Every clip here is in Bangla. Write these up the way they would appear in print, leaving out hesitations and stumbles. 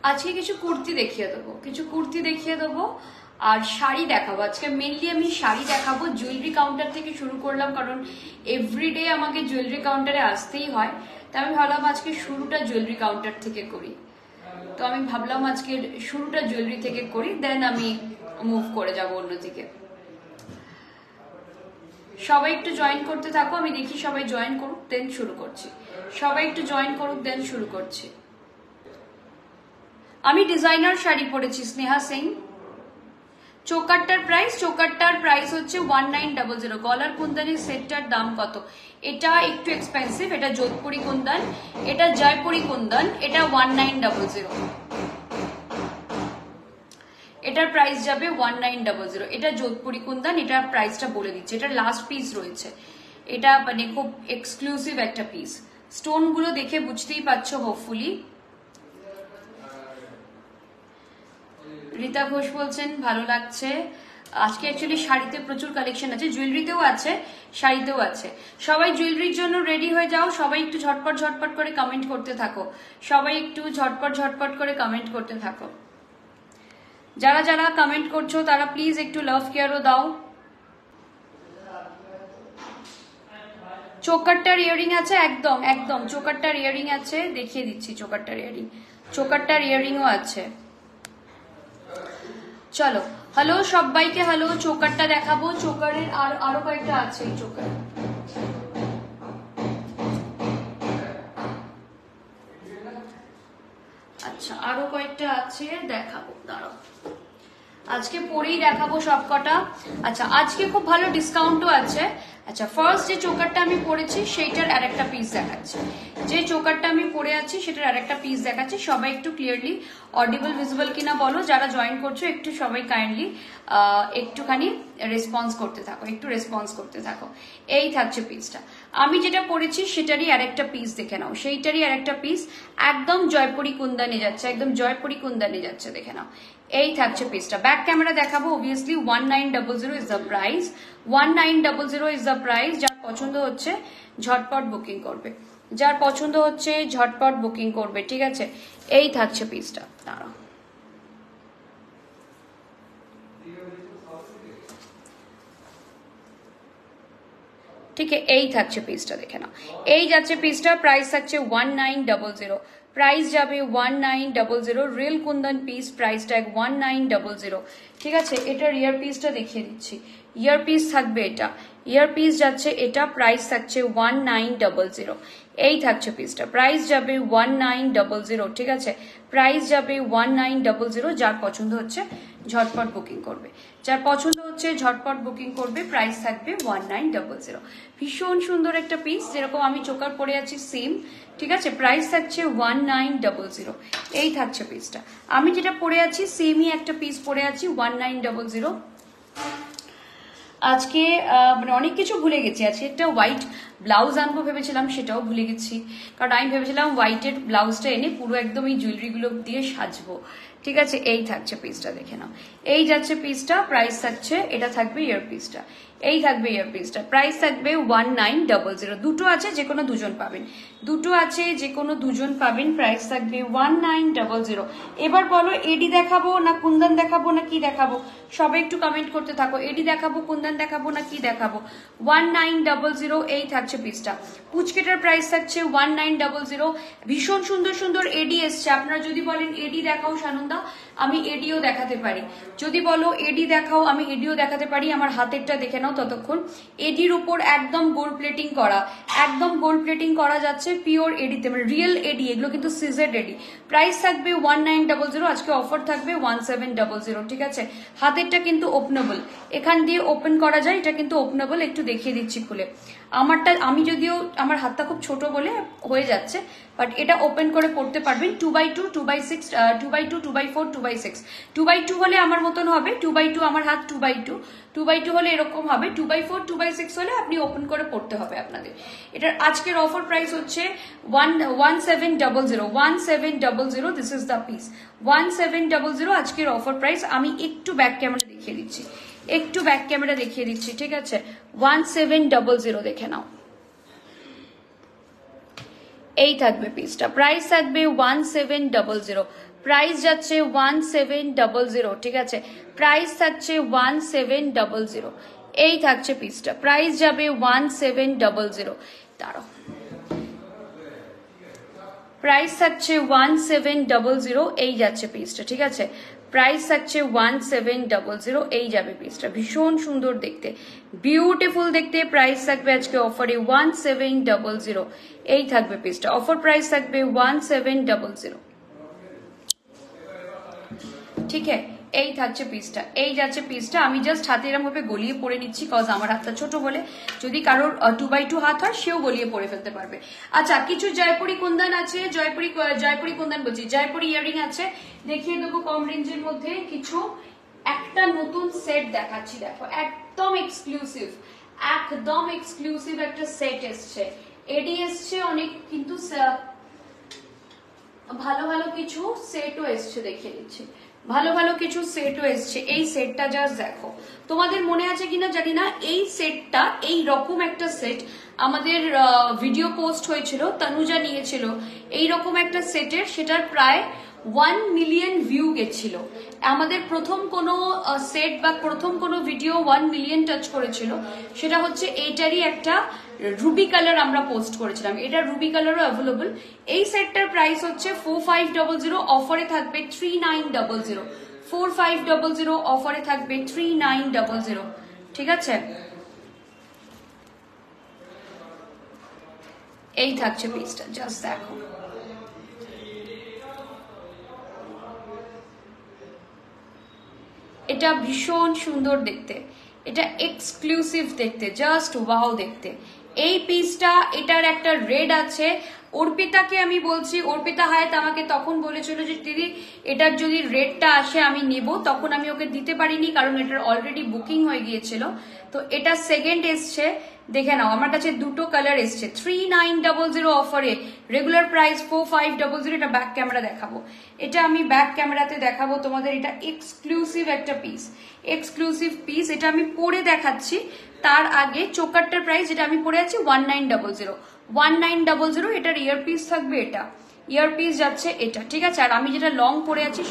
আজকে কিছু কুর্তি দেখিয়ে দেবো আর শাড়ি দেখাবো। আজকে মেনলি আমি শাড়ি দেখাবো। জুয়েলারি কাউন্টার থেকে শুরু করলাম, কারণ এভরিডে আমাকে জুয়েলারি কাউন্টারে আসতেই হয়। তা আমি ভাবলাম আজকে শুরুটা জুয়েলারি কাউন্টার থেকে করি। তো আমি ভাবলাম আজকে শুরুটা জুয়েলারি থেকে করি, দেন আমি মুভ করে যাব অন্যদিকে। সবাই একটু জয়েন করতে থাকো, আমি দেখি সবাই জয়েন করুক, দেন শুরু করছি। সবাই একটু জয়েন করুক, দেন শুরু করছি। আমি ডিজাইনার শাড়ি পরেছি, স্নেহা সিং। চোকারটার প্রাইস হচ্ছে 1900। গলার কুন্দনের সেটটার দাম কত? এটা একটু এক্সপেন্সিভ, এটা যোধপুরি কুন্দন, এটা জয়পুরি কুন্দন, এটা 1900। এটার প্রাইস যাবে 1900। এটা যোধপুরি কুন্দন, এটার প্রাইসটা বলে দিচ্ছে। এটা লাস্ট পিস রয়েছে, এটা মানে খুব এক্সক্লুসিভ একটা পিস। স্টোন গুলো দেখে বুঝতেই পারছো হোপফুলি। রীতা ঘোষ বলছেন ভালো লাগছে। আজকে অ্যাকচুয়ালি শাড়িতে প্রচুর কালেকশন আছে, জুয়েলারিতেও আছে, শাড়িতেও আছে। সবাই জুয়েলারির জন্য রেডি হয়ে যাও। সবাই একটু ঝটপট করে কমেন্ট করতে থাকো। সবাই একটু ঝটপট করে কমেন্ট করতে থাকো। যারা যারা কমেন্ট করছো তারা প্লিজ একটু লাভ কেয়ারও দাও। চোকারটার ইয়ারিং আছে, একদম একদম চোকারটার ইয়ারিং আছে, দেখিয়ে দিচ্ছি। চোকারটার ইয়ারিংও আছে। চলো, হ্যালো সবাইকে, হ্যালো। চোকারটা দেখাবো, চোকারের আরো কয়েকটা আছে। চোকার আচ্ছা, আরো কয়েকটা আছে, দেখাবো, দাঁড়াও। আজকে পরেই দেখাবো সবকটা। আচ্ছা, আজকে খুব ভালো ডিসকাউন্টও আছে। আচ্ছা, ফার্স্ট যে চোকারটা আমি পরেছি সেইটার আরেকটা পিস দেখাচ্ছি। যে চোকারটা আমি পরে আছি সেটার আরেকটা পিস দেখাচ্ছি। সবাই একটু ক্লিয়ারলি অডিবল ভিজিবল কিনা বলো। যারা জয়েন করছো একটু সবাই কাইন্ডলি একটুখানি রেসপন্স করতে থাকো। এই থাকছে পিসটা। আমি যেটা পরেছি সেটারই আরেকটা পিস দেখে নাও। সেইটারই আরেকটা পিস একদম জয়পুরি কুন্দনে যাচ্ছে, দেখে নাও। এই থাকছে পিসটা। ব্যাক ক্যামেরা দেখাবো। Obviously 1900 is the price. 1900 is the price. যার পছন্দ হচ্ছে ঝটপট বুকিং করবে, ঠিক আছে। এই থাকছে পিসটা, দাঁড়াও। ঠিক আছে, এই থাকছে পিসটা, দেখে নাও। এই যাচ্ছে পিসটা, প্রাইস থাকছে 1900। প্রাইস যাবে 1900। Real Kundan piece, price tag 1900, ঠিক আছে। এটার ইয়ার পিসটা দেখিয়ে দিচ্ছি। ইয়ার পিস থাকবে এটা, ইয়ার পিস যাচ্ছে এটা, প্রাইস থাকছে 1900। এই থাকছে পিসটা, প্রাইস যাবে 1900, ঠিক আছে। প্রাইস যাবে 1900। যার পছন্দ হচ্ছে ঝটপট বুকিং করবে, প্রাইস থাকবে 1900। ভীষণ সুন্দর একটা পিস, যেরকম আমি চোকার পরে আছি সেম, ঠিক আছে। প্রাইস থাকছে 1900। এই থাকছে পিসটা। আমি যেটা পরে আছি সেমই একটা পিস পরে আছি 1900। আজকে মানে অনেক কিছু ভুলে গেছি। আজকে একটা হোয়াইট ব্লাউজ আনবো ভেবেছিলাম, সেটাও ভুলে গেছি। কারণ আমি ভেবেছিলাম হোয়াইটের ব্লাউজটা এনে পুরো একদম এই জুয়েলারিগুলো দিয়ে সাজবো, ঠিক আছে। এই থাকছে পিসটা, দেখে নাও। এই যাচ্ছে পিসটা, প্রাইস থাকছে, এটা থাকবে ইয়ার পিসটা। এই থাকবে ইয়ার পিসটা, প্রাইস থাকবে 1900। দুটো আছে, যে কোনো দুজন পাবেন, প্রাইস থাকবে 1900। এবার বলো এডি দেখাবো না কুন্দন দেখাবো না কি দেখাবো? সবাই একটু কমেন্ট করতে থাকো। এডি দেখাবো, কুন্দন দেখাবো না কি দেখাবো? 1900। এই থাকছে পিসটা। পুচকেটার প্রাইস থাকছে 1900। ভীষণ সুন্দর এডি এসছে। আপনারা যদি বলেন এডি দেখাও সানন্দা, আমি এডিও দেখাতে পারি। যদি বলো এডি দেখাও, আমি এডিও দেখাতে পারি। আমার হাতেরটা দেখে নাও ততক্ষণ। এডির উপর একদম গোল্ড প্লেটিং করা যাচ্ছে পিওর এডিতে, মানে রিয়েল এডি। এগুলো কিন্তু সিজেড এডি। প্রাইস থাকবে 1900। আজকে অফার থাকবে 1700, ঠিক আছে। হাতেরটা কিন্তু ওপেনেবল, এখান দিয়ে ওপেন করা যায়। এটা কিন্তু ওপেনেবল, একটু দেখিয়ে দিচ্ছি খুলে। আমি যদিও আমার হাতটা খুব ছোট বলে হয়ে যাচ্ছে, বাট এটা ওপেন করে পড়তে পারবেন। 2x2, 2x6, 2x2, 2x4, 2x6। 2x2 হলে আমার মতন হবে, 2x2 আমার হাত 2x2, 2x2 হলে এরকম হবে, 2x4, 2x6 হলে আপনি ওপেন করে পড়তে হবে আপনাদের। এটার আজকের অফার প্রাইস হচ্ছে 1700। দিস ইজ দ্য পিস 1700 আজকের অফার প্রাইস। আমি একটু ব্যাক ক্যামেরা দেখিয়ে দিচ্ছি, ঠিক আছে। 1700 দেখে নাও। এই থাকবে পিসটা, প্রাইস থাকবে 1700, প্রাইস যাচ্ছে 1700, ঠিক আছে, প্রাইস থাকছে 1700, এই থাকছে পিসটা, প্রাইস যাবে 1700, দাঁড়াও, প্রাইস থাকছে 1700, এই যাচ্ছে পিসটা, ঠিক আছে, প্রাইস থাকছে 1700, এই যাবে পিসটা, ভীষণ সুন্দর দেখতে, বিউটিফুল দেখতে, প্রাইস থাকবে আজকে অফারে 1700, এই থাকবে পিসটা, অফার প্রাইস থাকবে 1700, ঠিক আছে, এই থাকছে পিসটা, এই যাচ্ছে পিসটা, আমি জাস্ট হাতে এরকম ভাবে গলিয়ে পরে নিচ্ছি কজ আমার হাতটা ছোট বলে, যদি কারোর 2x2 হাত হয় সেও গলিয়ে পরে ফেলতে পারবে। আচ্ছা, কিছু জয়পুরি কুন্দন আছে, জয়পুরি কুন্দন বলছি, জয়পুরি ইয়ারিং আছে, দেখিয়ে দেবো কম রেঞ্জের মধ্যে কিছু, একটা নতুন সেট দেখাচ্ছি, দেখো একদম এক্সক্লুসিভ, একদম এক্সক্লুসিভ একটা সেট এসছে, এডি এসছে অনেক, কিন্তু ভালো ভালো কিছু সেটও এসছে, দেখিয়ে দিচ্ছি, ভালো ভালো কিছু সেটও এসছে, এই সেটটা জাস্ট দেখো, তোমাদের মনে আছে কিনা জানি না, এই সেটটা, এই রকম একটা সেট আমাদের ভিডিও পোস্ট হয়েছিল, তনুজা নিয়েছিল এই রকম একটা সেটের, সেটার প্রায় 1 মিলিয়ন ভিউ গেছিল, আমাদের প্রথম কোনো সেট বা প্রথম কোনো ভিডিও 1 মিলিয়ন টাচ করেছিল, সেটা হচ্ছে এইটারই একটা রুবি কালার আমরা পোস্ট করেছিলাম, এটা রুবি কালারও অ্যাভেলেবল, এই সেটটার প্রাইস হচ্ছে 4500, অফারে থাকবে 3900, 4500, অফারে থাকবে 3900, ঠিক আছে, এই থাকছে পিসটা, জাস্ট দেখো, এটা ভীষণ সুন্দর দেখতে, এটা এক্সক্লুসিভ দেখতে, জাস্ট ওয়াও দেখতে, এই পিসটা, এটার একটা রেড আছে, অর্পিতাকে আমি বলছি, অর্পিতা হায়াত আমাকে তখন বলেছিল যে দিদি এটার যদি রেডটা আসে আমি নেব, তখন আমি ওকে দিতে পারিনি কারণ এটার অলরেডি বুকিং হয়ে গিয়েছিল, তো এটা সেকেন্ড এসছে, দেখে নাও আমার কাছে দুটো কালার এসছে, 3900 অফারে, রেগুলার প্রাইস 4500, এটা ব্যাক ক্যামেরা দেখাবো, এটা আমি ব্যাক ক্যামেরাতে দেখাবো তোমাদের, এটা এক্সক্লুসিভ একটা পিস, এক্সক্লুসিভ পিস, এটা আমি পরে দেখাচ্ছি, তার আগে চোকারটার প্রাইস যেটা আমি পরে আছি 1900, 1900, এটার ইয়ার পিস থাকবে, এটা ইয়ার পিস যাচ্ছে এটা, ঠিক আছে, আর আমি যেটা লং পরে আছি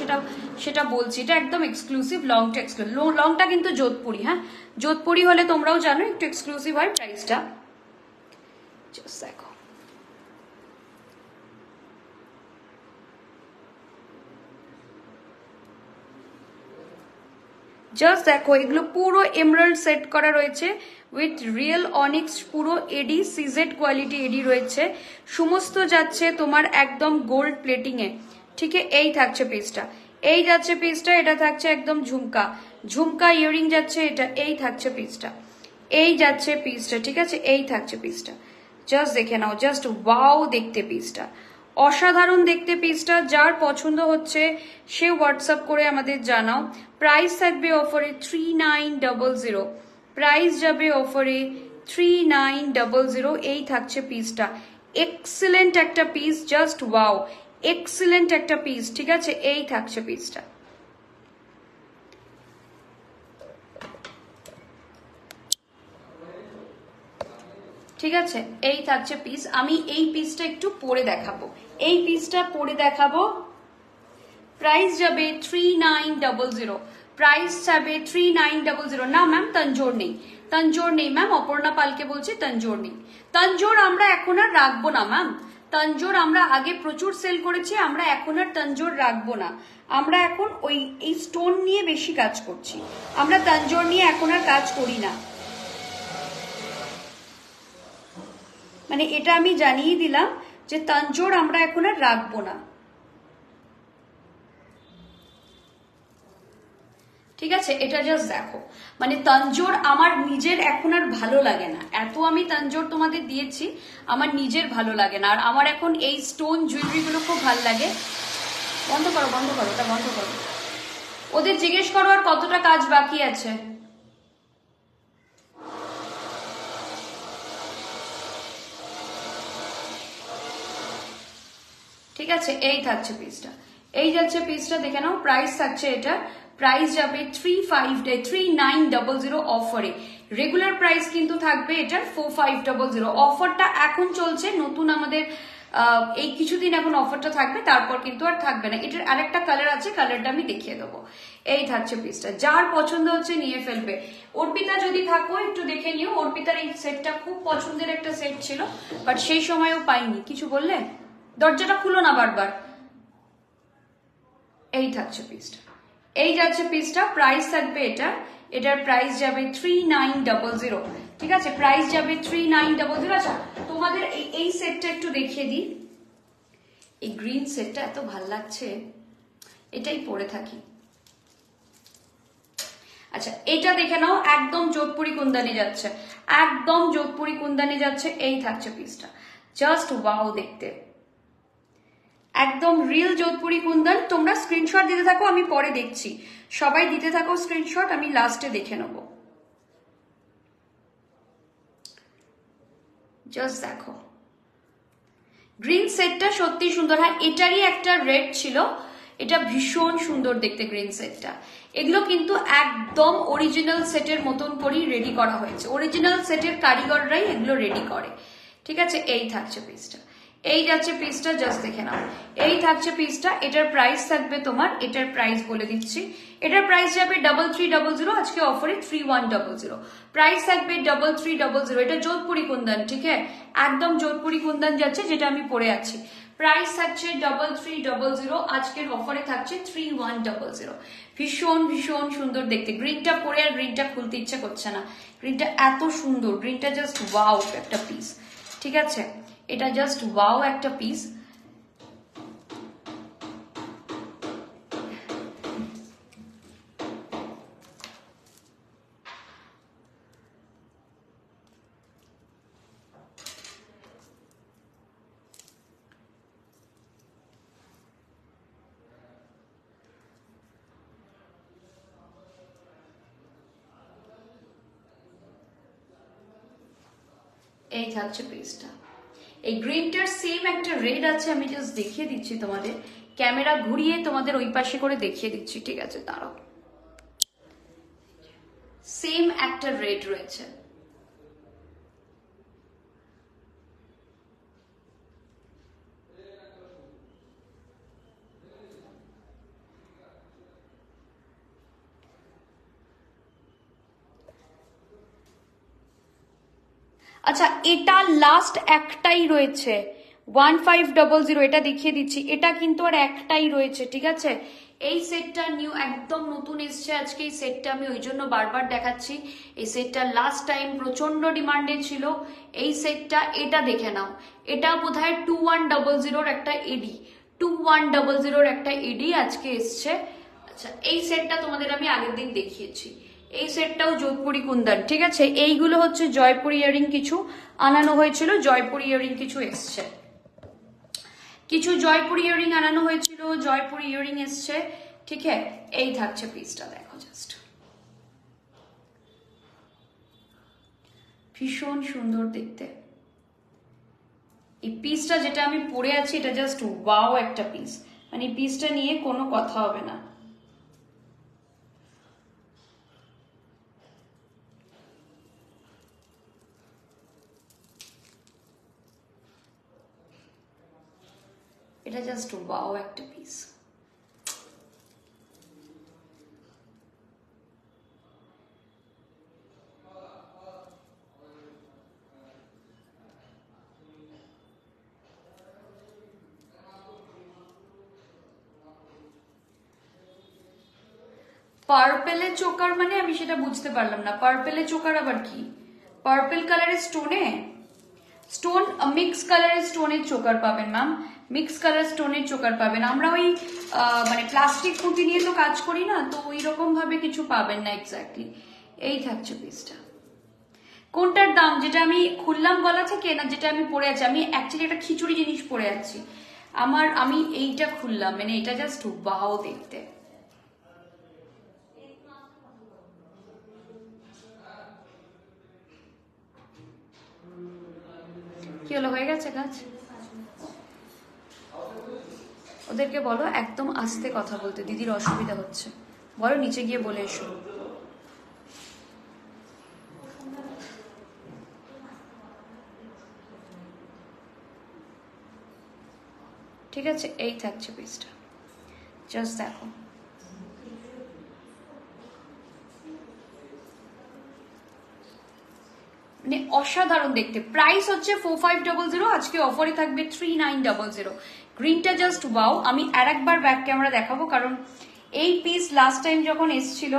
সেটা বলছি, এটা একদম এক্সক্লুসিভ, লংটা এক্সক্লুসিভ, লংটা কিন্তু যোধপুরি, হ্যাঁ যোধপুরি হলে তোমরাও জানো একটু এক্সক্লুসিভ হয় প্রাইসটা, জাস্ট দেখো, জাস্ট দেখো, এগুলো পুরো এমরাল্ড সেট করা রয়েছে উইথ রিয়েল অনিক্স, পুরো এডি সিজেড কোয়ালিটি এডি রয়েছে, সমস্ত যাচ্ছে তোমার একদম গোল্ড প্লেটিং এ, ঠিক আছে, এই থাকছে পিসটা, এই যাচ্ছে পিসটা, এটা থাকছে একদম ঝুমকা, ঝুমকা ইয়ারিং যাচ্ছে এটা, এই থাকছে পিসটা, এই যাচ্ছে পিসটা, ঠিক আছে, এই থাকছে পিসটা, জাস্ট দেখে নাও, জাস্ট ওয়াও দেখতে পিসটা, অসাধারণ দেখতে পিসটা, যার পছন্দ হচ্ছে সে হোয়াটসঅ্যাপ করে আমাদের জানাও, প্রাইস থাকবে অফারে 3900, প্রাইস যাবে অফারে 3900, এই থাকছে পিসটা, এক্সিলেন্ট একটা পিস, জাস্ট ওয়াও, এক্সিলেন্ট একটা পিস, ঠিক আছে, এই থাকছে পিসটা, ঠিক আছে, এই থাকছে পিস, আমি এই পিসটা একটু পরে দেখাবো, এই পিসটা পরে দেখাবো, প্রাইস যাবে 3900, প্রাইস যাবে 3900, না ম্যাম তঞ্জোর নেই, তঞ্জোর নেই ম্যাম, অপর্ণা পালকে বলছি তঞ্জোর নেই, তঞ্জোর আমরা এখন আর রাখবো না ম্যাম, তঞ্জোর আমরা আগে প্রচুর সেল করেছি, আমরা এখন আর তঞ্জোর রাখবো না, আমরা এখন ওই এই স্টোন নিয়ে বেশি কাজ করছি, আমরা তঞ্জোর নিয়ে এখন আর কাজ করি না, মানে এটা আমি জানিয়ে দিলাম যে তঞ্জোর আমরা এখন আর রাখবো না, ঠিক আছে, এটা জাস্ট দেখো, মানে তঞ্জোর আমার নিজের এখন আর ভালো লাগে না, এত আমি তঞ্জোর তোমাদের দিয়েছি, আমার নিজের ভালো লাগে না, আর আমার এখন এই স্টোন জুয়েলারি গুলো খুব ভালো লাগে, বন্ধ করো বন্ধ করো, ওটা বন্ধ করো, ওদের জিজ্ঞেস করো আর কতটা কাজ বাকি আছে, ঠিক আছে, এই থাকছে পিসটা, এই যাচ্ছে পিসটা, দেখে নাও, প্রাইস থাকছে এটা, প্রাইস যাবে 3900 অফারে, রেগুলার প্রাইস কিন্তু থাকবে এটার 4500, অফারটা এখন চলছে, নতুন আমাদের এই কিছুদিন এখন অফারটা থাকবে, তারপর কিন্তু আর থাকবে না। এটার আরেকটা কালার আছে, কালারটা আমি দেখিয়ে দেবো। এই থাকছে পিসটা, যার পছন্দ হচ্ছে নিয়ে ফেলবে। অর্পিতা যদি থাকো একটু দেখে নিও, অর্পিতার এই সেটটা খুব পছন্দের একটা সেট ছিল, বাট সেই সময়ও পাইনি। কিছু বললে? দরজাটা খুলো না বারবার। এই থাকছে পিসটা, এই যাচ্ছে পিসটা। প্রাইস থাকবে এটার প্রাইস যাবে 3900। ঠিক আছে, প্রাইস যাবে 3900। আচ্ছা, তোমাদের এই সেটটা একটু দেখিয়ে দিই। এই গ্রিন সেটটা এত ভাল লাগছে, এটাই পরে থাকি। আচ্ছা, এটা দেখে নাও, একদম যোধপুরি কুন্দানি যাচ্ছে, একদম যোধপুরি কুন্দানি যাচ্ছে। এই থাকছে পিসটা, জাস্ট ওয়াও দেখতে, একদম রিয়েল যোধপুরি কুন্দন। তোমরা স্ক্রিনশট দিতে থাকো, আমি পরে দেখছি। সবাই দিতে থাকো স্ক্রিনশট, আমি লাস্টে দেখে নেব। জাস্ট দেখো, গ্রিন সেটটা সত্যি সুন্দর। হ্যাঁ, এটারই একটা রেড ছিল, এটা ভীষণ সুন্দর দেখতে গ্রিন সেটটা। এগুলো কিন্তু একদম অরিজিনাল সেটের মতন করেই রেডি করা হয়েছে, অরিজিনাল সেটের কারিগররাই এগুলো রেডি করে। ঠিক আছে, এই থাকছে পিসটা, এই যাচ্ছে পিসটা, জাস্ট দেখে নাও। এই থাকছে পিসটা, এটার প্রাইস থাকবে তোমার, এটার প্রাইস বলে দিচ্ছি, এটার প্রাইস যাবে 3300, আজকে অফারে 3100। প্রাইস থাকবে 3300। এটা যোধপুরি কুন্দন, ঠিক আছে, একদম যোধপুরি কুন্দন যাচ্ছে, যেটা আমি পরে আছি। প্রাইস থাকছে 3300, আজকের অফারে থাকছে 3100। ভীষণ ভীষণ সুন্দর দেখতে। গ্রিনটা পরে আর গ্রিনটা খুলতে ইচ্ছা করছে না, গ্রিনটা এত সুন্দর, গ্রিনটা জাস্ট ওয়াও একটা পিস। ঠিক আছে, এটা জাস্ট ওয়াও একটা পিস। এই থাকছে পিসটা, এই গ্রিনটার সেম একটা রেড আছে, আমি জাস্ট দেখিয়ে দিচ্ছি তোমাদের, ক্যামেরা ঘুরিয়ে তোমাদের ওই পাশে করে দেখিয়ে দিচ্ছি। ঠিক আছে, দাঁড়াও, সেম একটা রেড রয়েছে। আচ্ছা, এটা লাস্ট একটাই রয়েছে 1500, এটা দেখিয়ে দিচ্ছি, এটা কিন্তু আর একটাই রয়েছে। ঠিক আছে, এই সেটটা নিউ, একদম নতুন এসছে আজকে এই সেটটা, আমি ওই জন্য বারবার দেখাচ্ছি। এই সেটটা লাস্ট টাইম প্রচন্ড ডিমান্ডে ছিল এই সেটটা। এটা দেখে নাও, এটা বোধহয় 2100 একটা এডি, 2100 একটা এডি আজকে এসছে। আচ্ছা, এই সেটটা তোমাদের আমি আগের দিন দেখিয়েছি, এই সেটটাও যোধপুরি কুন্দন। ঠিক আছে, এইগুলো হচ্ছে জয়পুরি ইয়ারিং, কিছু আনানো হয়েছিল, জয়পুরি ইয়ারিং কিছু এসছে, কিছু জয়পুরি ইয়ারিং আনানো হয়েছিল, জয়পুরি ইয়ারিং এসছে। ঠিক আছে, এই থাকছে পিসটা, দেখো জাস্ট ভীষণ সুন্দর দেখতে। এই পিসটা যেটা আমি পরে আছি, এটা জাস্ট ওয়াও একটা পিস, মানে এই পিসটা নিয়ে কোনো কথা হবে না। এটা জাস্ট ওয়াও একটা পিস। পার্পেলে চোকার মানে আমি সেটা বুঝতে পারলাম না, পার্পেলে চোকার আবার কি? পার্পেল কালারের স্টোনে, স্টোন মিক্স কালারের স্টোনের চোকার পাবেন ম্যাম, মিক্স কালার স্টোনের চোকার পাবেন। আমরা ওই মানে প্লাস্টিক পুঁতি নিয়ে তো কাজ করি না, তো ওই রকম ভাবে কিছু পাবেন না এক্স্যাক্টলি। এই থাকছে পিসটা। কোনটার দাম? যেটা আমি খুললাম গলা থেকে, না যেটা আমি পরে আছি? আমি অ্যাকচুয়ালি একটা খিচুড়ি জিনিস পরে আছি, আমি এইটা খুললাম, মানে এটা জাস্ট ওয়াও দেখতে। কি হলো, হয়ে গেছে কাজ? ওদেরকে বলো একদম আস্তে কথা বলতে, দিদির অসুবিধা হচ্ছে, বলো নিচে গিয়ে বলে এসো। ঠিক আছে, এই থাকছে পিসটা, জাস্ট দেখো। মানে অসাধারণ দেখতে। প্রাইস হচ্ছে 4500, আজকে অফারে থাকবে 3900। গ্রিনটা জাস্ট ওয়াও। আমি আর একবার ব্যাক ক্যামেরা দেখাবো, কারণ এই পিস লাস্ট টাইম যখন এসছিল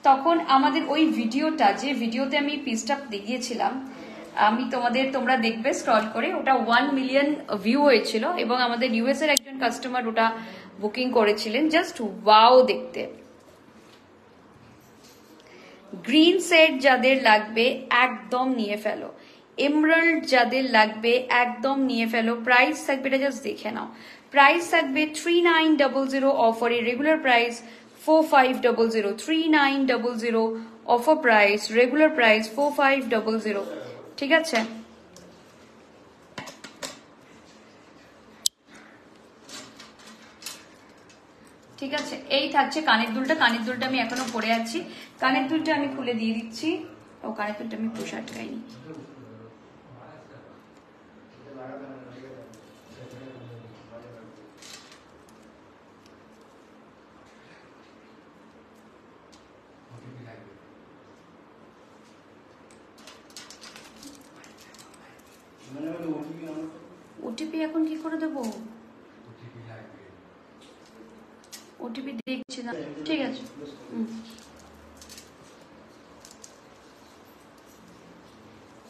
তখন আমাদের ওই ভিডিওটা, যে ভিডিওতে আমি পিসটা দেখিয়েছিলাম, আমি তোমরা দেখবে স্ক্রল করে, ওটা 1 মিলিয়ন ভিউ হয়েছিল এবং আমাদের ইউএস এর একজন কাস্টমার ওটা বুকিং করেছিলেন। জাস্ট ওয়াও দেখতে। গ্রিন সেট যাদের লাগবে একদম নিয়ে ফেলো, এমরাল্ড যাদের লাগবে একদম নিয়ে ফেলো। প্রাইস থাকবে, এটা জাস্ট দেখে নাও, প্রাইস থাকবে 3900 অফারে, regular price 4500, 3900 offer price, regular price 4500। ঠিক আছে, ঠিক আছে, এই থাকছে কানের দুলটা। কানের দুলটা আমি এখনো পরে আছি, কানের দুলটা আমি খুলে দিয়ে দিচ্ছি। ও কানের দুলটা আমি পুশ আটকাইনি। ওটিপি এখন কি করে দেবো? ওটিপি দেখছি না, ঠিক আছে।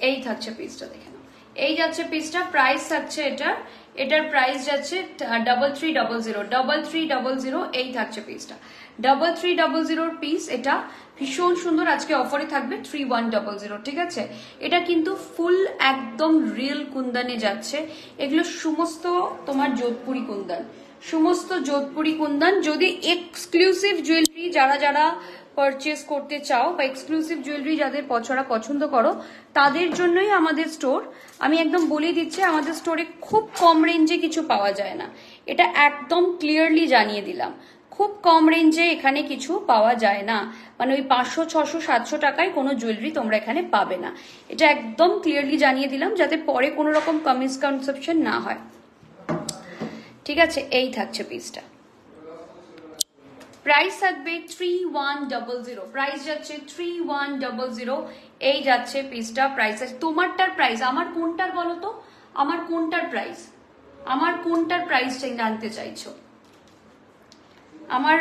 এই থাকছে পিসটা, দেখে নাও। এই যাচ্ছে পিসটা, প্রাইস থাকছে এটার প্রাইস যাচ্ছে 3300, এই থাকছে পিসটা 3300 পিস। এটা ভীষণ সুন্দর, আজকে অফারে থাকবে 3100। ঠিক আছে, এটা কিন্তু ফুল একদম রিয়েল কুন্দনে যাচ্ছে। এগুলো সমস্ত তোমার যোধপুরি কুন্দন, সমস্ত যোধপুরি কুন্দন। যদি এক্সক্লুসিভ জুয়েলারি যারা পারচেস করতে চাও বা এক্সক্লুসিভ জুয়েলারি যাদের পছন্দ করো, তাদের জন্যই আমাদের স্টোর। আমি একদম বলে দিচ্ছি, আমাদের স্টোরে খুব কম রেঞ্জে কিছু পাওয়া যায় না, এটা একদম ক্লিয়ারলি জানিয়ে দিলাম। খুব কম রেঞ্জে এখানে কিছু পাওয়া যায় না, মানে ওই 500, 600, 700 টাকায় কোনো জুয়েলারি তোমরা এখানে পাবে না। এটা একদম ক্লিয়ারলি জানিয়ে দিলাম, যাতে পরে কোনো রকম মিসকনসেপশন না হয়। ঠিক আছে, এই থাকছে পিসটা, প্রাইস থাকবে 3100, প্রাইস যাচ্ছে 3100। এই যাচ্ছে পিসটা, প্রাইস আছে। তোমারটার প্রাইস, আমার কোনটার বলো তো, আমার কোনটার প্রাইস, আমার কোনটার প্রাইস জানতে চাইছো? আমার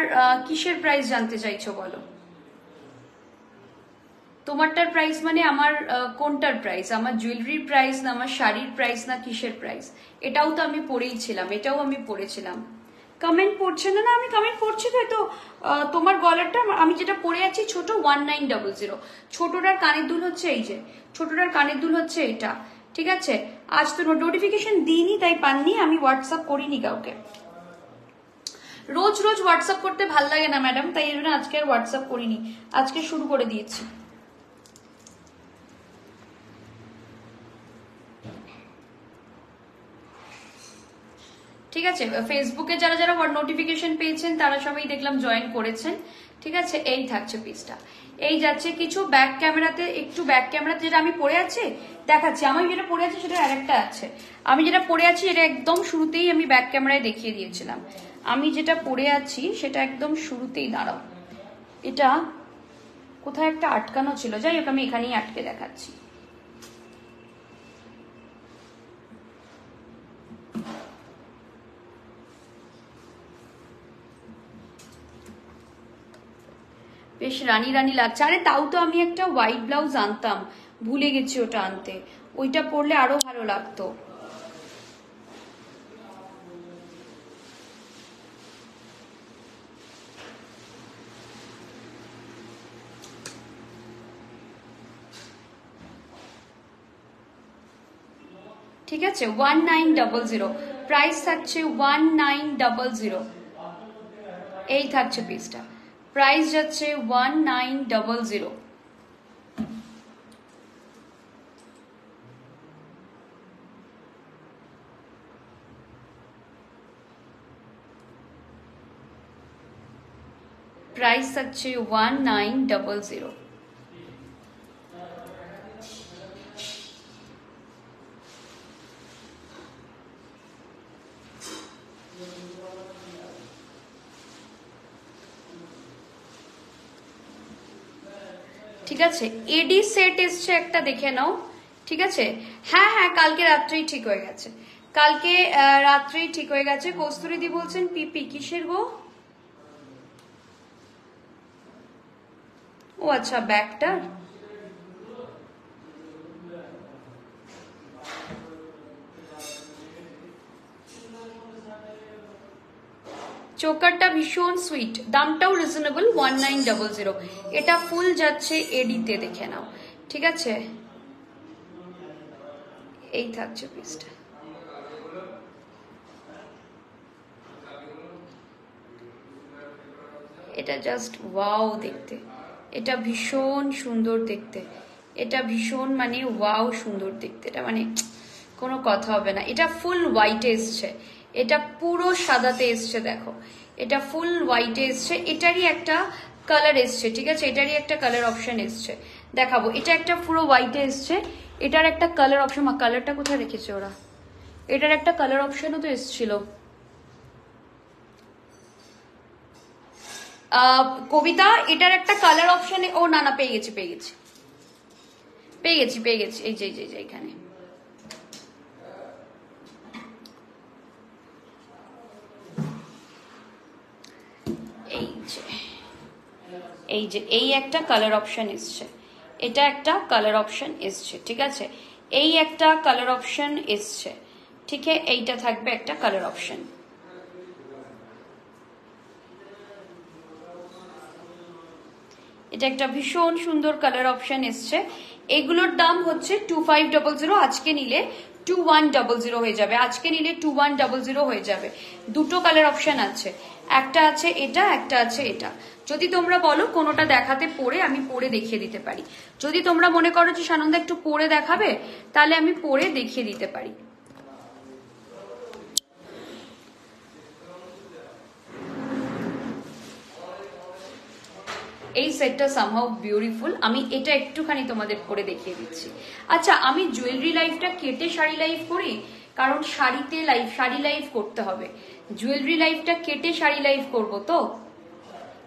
কিসের প্রাইস জানতে চাইছো বলো? তোমারটার প্রাইস মানে আমার কোনটার প্রাইস? আমার জুয়েলারির প্রাইস না আমার শাড়ির প্রাইস না কিসের প্রাইস? এটাও তো আমি পরেই ছিলাম, এটাও আমি পরেছিলাম। কমেন্ট পড়ছে না, আমি কমেন্ট পড়ছি তো। তোমার গলারটা আমি যেটা পরে আছি ছোট 1900, ছোটটার কানের দুল হচ্ছে এই যে, ছোটটার কানের দুল হচ্ছে এটা। ঠিক আছে, আজ তো নোটিফিকেশন দিইনি তাই পাননি, আমি হোয়াটসঅ্যাপ করিনি কাউকে। রোজ রোজ হোয়াটসঅ্যাপ করতে ভাল লাগে না ম্যাডাম, তাই এই জন্য আজকে আর হোয়াটসঅ্যাপ করিনি, আজকে শুরু করে দিয়েছি। ঠিক আছে, ফেসবুকে যারা নোটিফিকেশন পেয়েছেন তারা সবাই দেখলাম জয়েন করেছেন। ঠিক আছে, এই থাকছে পিসটা। এই যাচ্ছে কিছু ব্যাক ক্যামেরাতে, একটু ব্যাক ক্যামেরাতে যেটা আমি পরে আছি দেখাচ্ছি। আমি যেটা পরে আছি সেটা আরেকটা আছে, আমি যেটা পরে আছি এটা একদম শুরুতেই আমি ব্যাক ক্যামেরায় দেখিয়ে দিয়েছিলাম। আমি যেটা পরে আছি সেটা একদম শুরুতেই, দাঁড়াও, এটা কোথায় একটা আটকানো ছিল, যাই হোক আমি এখানেই আটকে দেখাচ্ছি। বেশ রানী রানী লাগছে। আরে তাও তো আমি একটা হোয়াইট ব্লাউজ আনতাম, ভুলে গেছি ওটা আনতে, ওইটা পরলে আরো ভালো লাগতো। ঠিক আছে, 1900, প্রাইস থাকছে 1900। এই থাকছে পিসটা, প্রাইস যাচ্ছে 1900। প্রাইস থাকছে 1900। ঠিক আছে, এডি সেট এসছে একটা, দেখে নাও। ঠিক আছে, হ্যাঁ হ্যাঁ কালকে রাত্রেই ঠিক হয়ে গেছে, কালকে রাত্রেই ঠিক হয়ে গেছে। কস্তুরীদি বলছেন পিপি কিসের গো? ও আচ্ছা, ব্যাগটার। চোকারটা ভীষণ সুইট, দামটাও রিজনেবল 1900। এটা ফুল যাচ্ছে এডিতে, দেখে নাও। ঠিক আছে, এই থাকছে পিসটা। এটা জাস্ট ওয়াও দেখতে, এটা ভীষণ সুন্দর দেখতে, এটা ভীষণ মানে ওয়াও সুন্দর দেখতে, এটা মানে কোনো কথা হবে না। এটা ফুল হোয়াইটে এসছে, এটা পুরো সাদাতে এসছে, দেখো এটা ফুল হোয়াইটে এসছে। এটারই একটা কালার এসছে, ঠিক আছে, এটারই একটা কালার অপশন এসছে, দেখাবো। এটা একটা পুরো হোয়াইটে এসছে, এটার একটা কালার অপশন, কালারটা কোথায় রেখেছে ওরা? এটার একটা কালার অপশনও তো এসছিল। কবিতা, এটার একটা কালার অপশন, ও না না পেয়ে গেছি পেয়ে গেছি পেয়ে গেছি পেয়ে গেছি, এই যে এখানে। এই যে এই একটা কালার অপশন এসছে, এটা একটা কালার অপশন এসছে, ঠিক আছে, এই একটা কালার অপশন এসছে, ঠিক আছে, এইটা থাকবে একটা কালার অপশন। এটা একটা ভীষণ সুন্দর কালার অপশন এসছে। এগুলোর দাম হচ্ছে 2500, আজকে নিলে 2100 হয়ে যাবে, আজকে নিলে 2100 হয়ে যাবে। দুটো কালার অপশন আছে, একটা আছে এটা, একটা আছে এটা। যদি তোমরা বলো কোনোটা দেখাতে পরে, আমি পরে দেখিয়ে দিতে পারি। যদি তোমরা মনে করো যে সানন্দা একটু পরে দেখাবে, তাহলে আমি পরে দেখিয়ে দিতে পারি। এই সেটটা সামহাউ বিউটিফুল, আমি এটা একটুখানি তোমাদের পরে দেখিয়ে দিচ্ছি। আচ্ছা, আমি জুয়েলারি লাইফটা কেটে শাড়ি লাইভ করি, কারণ শাড়িতে লাইভ, শাড়ি লাইভ করতে হবে। জুয়েলারি লাইফটা কেটে শাড়ি লাইভ করব তো,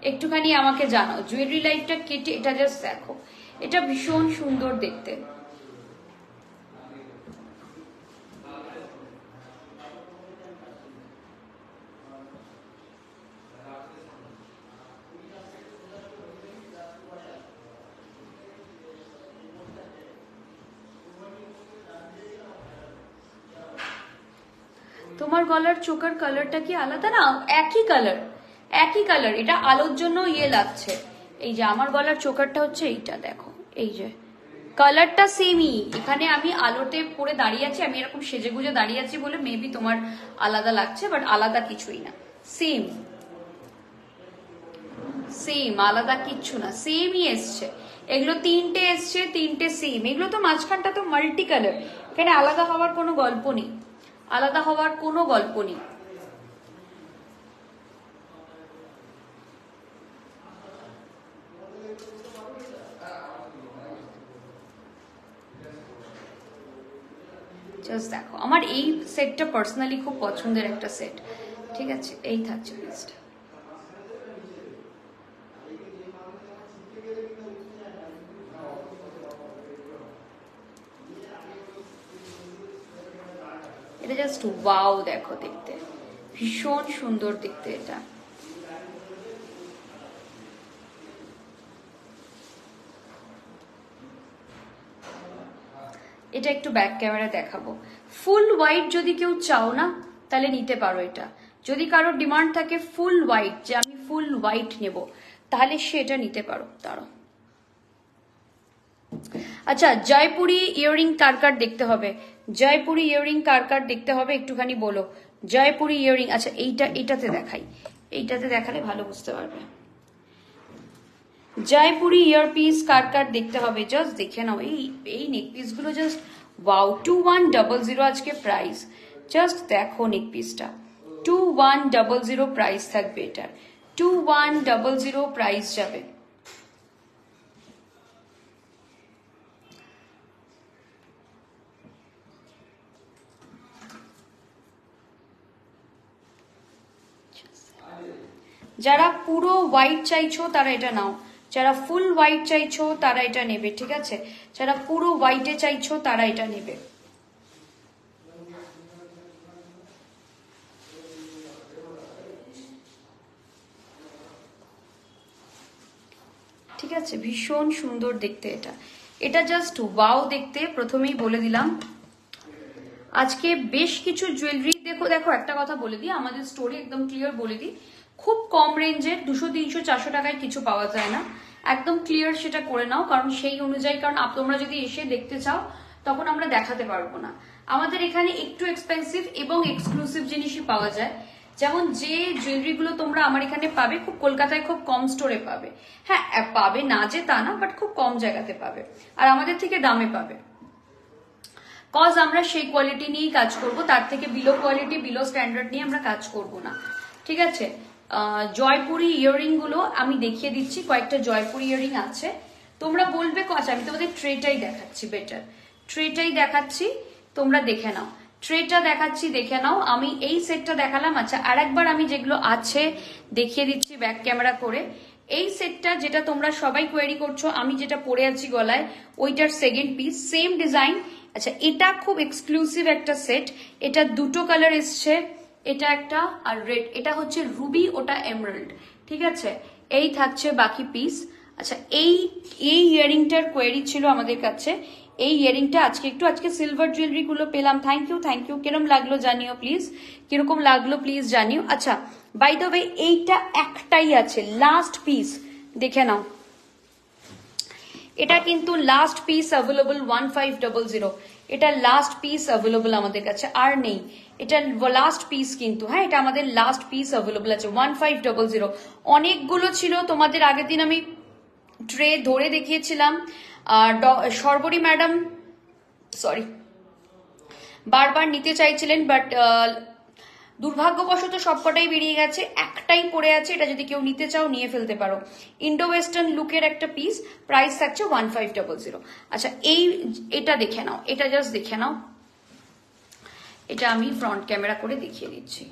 একটুখানি আমাকে জানাও। জুয়েলারি লাইফটা কেটে, এটা জাস্ট দেখো, এটা ভীষণ সুন্দর দেখতে। তোমার গলার চোকার কালারটা কি আলাদা? না, একই কালার, একই কালার। এটা আলোর জন্য ইয়ে লাগছে। এই যে আমার গলার চোকারটা হচ্ছে এইটা, দেখো এই যে কালারটা সেমই। এখানে আমি আলোতে পরে দাঁড়িয়ে আছি, আমি এরকম সেজে গুজে দাঁড়িয়ে আছি বলে মেবি তোমার আলাদা লাগছে, বাট আলাদা কিছুই না, সেম সেম, আলাদা কিচ্ছু না, সেমই এসছে। এগুলো তিনটে এসছে, তিনটে সেম। এগুলো তো মাঝখানটা তো মাল্টি কালার, এখানে আলাদা হওয়ার কোনো গল্প নেই, আলাদা হওয়ার কোনো গল্প নেই। জাস্ট দেখো, আমার এই সেটটা পার্সোনালি খুব পছন্দের একটা সেট, ঠিক আছে, এই থাকছে পিসটা। এটা জাস্ট ওয়াও, দেখো দেখতে ভীষণ সুন্দর দেখতে এটা। এটা একটু ব্যাক ক্যামেরা দেখাবো। ফুল হোয়াইট যদি কেউ চাও না, তাহলে নিতে পারো এটা। যদি কারোর ডিমান্ড থাকে ফুল হোয়াইট, যে আমি ফুল হোয়াইট নেব, তাহলে সে এটা নিতে পারো। দাঁড়ো, আচ্ছা, জয়পুরি ইয়াররিং কার কার দেখতে হবে? জয়পুরি ইয়াররিং কার কার দেখতে হবে একটুখানি বলো। জয়পুরি ইয়াররিং, আচ্ছা এইটা, এইটাতে দেখাই, এইটাতে দেখালে ভালো বুঝতে পারবে। জয়পুরি ইয়ারপিস কার কার দেখতে হবে জাস্ট দেখে নাও। এই নেক পিস গুলো জাস্ট ওয়াও, 2100 আজকে প্রাইস। জাস্ট দেখো নেক পিসটা, 2100 প্রাইস থাকবে এটার, 2100 প্রাইস যাবে। যারা পুরো হোয়াইট চাইছো তারা এটা নাও, যারা ফুল হোয়াইট চাইছো তারা এটা নেবে, ঠিক আছে? যারা পুরো হোয়াইটে চাইছো তারা এটা নেবে। ঠিক আছে, ভীষণ সুন্দর দেখতে এটা, এটা জাস্ট ওয়াও দেখতে, প্রথমেই বলে দিলাম। আজকে বেশ কিছু জুয়েলারি, দেখো দেখো একটা কথা বলে দিই, আমাদের স্টোরে একদম ক্লিয়ার বলে দিই, খুব কম রেঞ্জের 200, 300, 400 টাকায় কিছু পাওয়া যায় না, একদম ক্লিয়ার সেটা করে নাও, কারণ সেই অনুযায়ী, কারণ তোমরা যদি এসে দেখতে চাও তখন আমরা দেখাতে পারবো না। আমাদের এখানে একটু এক্সপেন্সিভ এবং এক্সক্লুসিভ জিনিসই পাওয়া যায়, যেমন যে জুয়েলারিগুলো তোমরা আমার এখানে পাবে খুব কলকাতায় খুব কম স্টোরে পাবে, হ্যাঁ পাবে না যে তা না, বাট খুব কম জায়গাতে পাবে, আর আমাদের থেকে দামে পাবে, কজ আমরা সেই কোয়ালিটি নিয়েই কাজ করব, তার থেকে বিলো কোয়ালিটি বিলো স্ট্যান্ডার্ড নিয়ে আমরা কাজ করব না, ঠিক আছে? জয়পুরি ইয়াররিং গুলো আমি দেখিয়ে দিচ্ছি, কয়েকটা জয়পুরি ইয়াররিং আছে, তোমরা বলবে আচ্ছা আমি তোমাদের ট্রেটাই দেখাচ্ছি, বেটার ট্রেটাই দেখাচ্ছি, তোমরা দেখে নাও, ট্রেটা দেখাচ্ছি দেখে নাও। আমি এই সেটটা দেখালাম, আচ্ছা আর একবার আমি যেগুলো আছে দেখিয়ে দিচ্ছি ব্যাক ক্যামেরা করে। এই সেটটা যেটা তোমরা সবাই কোয়েরি করছো, আমি যেটা পরে আছি গলায়, ওইটার সেকেন্ড পিস, সেম ডিজাইন। আচ্ছা এটা খুব এক্সক্লুসিভ একটা সেট, এটা দুটো কালার এসছে, এটা একটা আর রেড, এটা হচ্ছে রুবি, ওটা এমরাল্ড, ঠিক আছে? এই থাকছে বাকি পিস। আচ্ছা এই ইয়ারিংটার কোয়েরি ছিল আমাদের কাছে, এই ইয়ারিংটা আজকে সিলভার জুয়েলারি গুলো পেলাম, থ্যাংক ইউ। কিরকম লাগলো জানিও প্লিজ, কিরকম লাগলো প্লিজ জানিও। আচ্ছা বাই দ্য ওয়ে এইটা একটাই আছে, লাস্ট পিস, দেখে নাও, এটা কিন্তু লাস্ট পিস অ্যাভেলেবল 1500, এটা লাস্ট পিস অ্যাভেলেবল আমাদের কাছে, আর নেই, এটা লাস্ট পিস কিন্তু, হ্যাঁ এটা আমাদের লাস্ট পিস অ্যাভেলেবল আছে 1500। অনেকগুলো ছিল, তোমাদের আগের দিন আমি ট্রে ধরে দেখিয়েছিলাম, সর্বরী ম্যাডাম সরি বারবার নিতে চাইছিলেন, বাট দুর্ভাগ্যবশত সবকটাই বেরিয়ে গেছে, একটাই পড়ে আছে, এটা যদি কেউ নিতে চাও নিয়ে ফেলতে পারো। ইন্ডো ওয়েস্টার্ন লুকের একটা পিস, প্রাইস থাকছে 1500। আচ্ছা এটা দেখে নাও, এটা জাস্ট দেখে নাও, এটা আমি ফ্রন্ট ক্যামেরা করে দেখিয়ে দিচ্ছি।